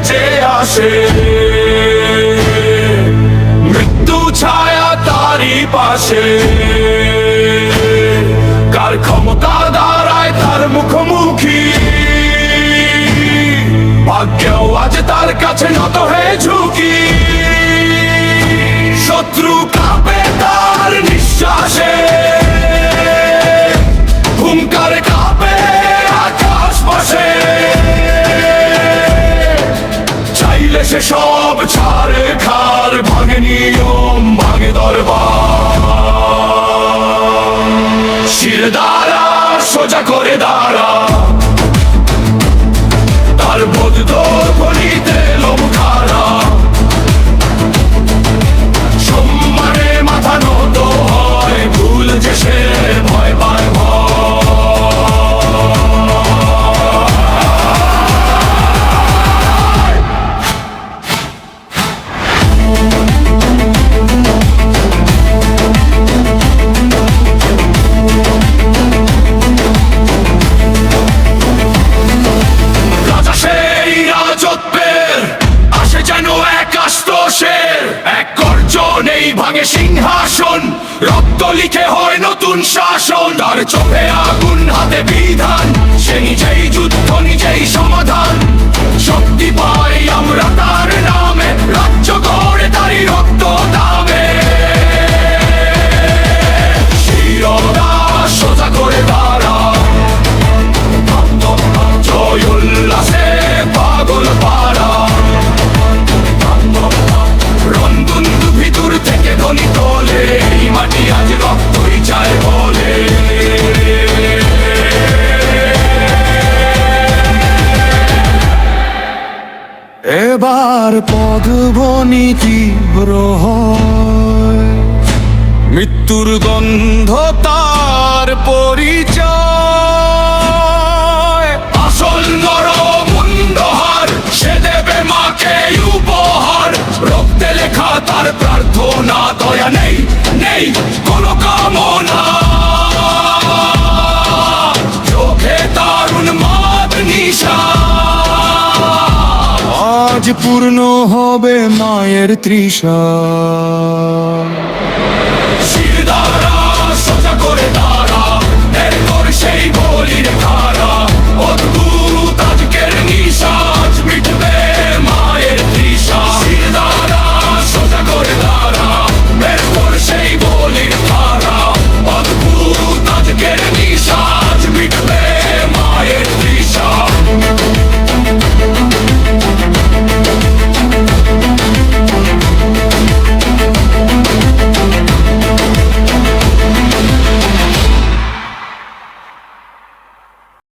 বেঁচে আসে। মৃত্যু ছায়া তারই পাশে, কার ক্ষমতা দাঁড়ায় তার মুখোমুখি, ভাগ্যও আজ তার কাছে নত হয়ে ঝুঁকি। শত্রু কাঁপে তার নিঃশ্বাসে, হুঙ্কার কাঁপে আকাশ পাশে, চাইলে সে সব ছাড়ে খার, ভাঙে নিয়ম ভাঙে দরবার। শির দ্বারা সোজা করে দাঁড়া, তার বোধ ধ্বনিতে লোম খাড়া, সম্মানে মাথা নত হয়, ভুল যে সে ভয় পায় ভাঙে সিংহাসন, রক্ত লিখে হয় নতুন শাসন। তার চোখে আগুন হাতে বিধান, সে নিজেই যুদ্ধ নিজেই সমাধান। শক্তি পাই আমরা তার নামে, রাজ্য গড়ে তারই রক্ত দামে। শিরোদা সোজা করে দাঁড়া, জয় উল্লাসে পাগল পাড়া। রণদুন্দু ভিতর থেকে ধ্বনি তোলে, এই মাটি আজ রক্তই চায় বলে। এবার পদধ্বনি তীব্র হয়, মৃত্যুর গন্ধ তার পরিচয়। আসল নরমুণ্ডহার সে দেবে মাকে উপহার, রক্তে লেখা তার প্রার্থনা। দয়া নেই নেই কোনো কামনা, চোখে তার উন্মাদ নিশা। আজ পূর্ণ হবে মায়ের তৃষা। শির দ্বারা সোজা করে দাঁড়া, এর তোর সেই বলির ধারা।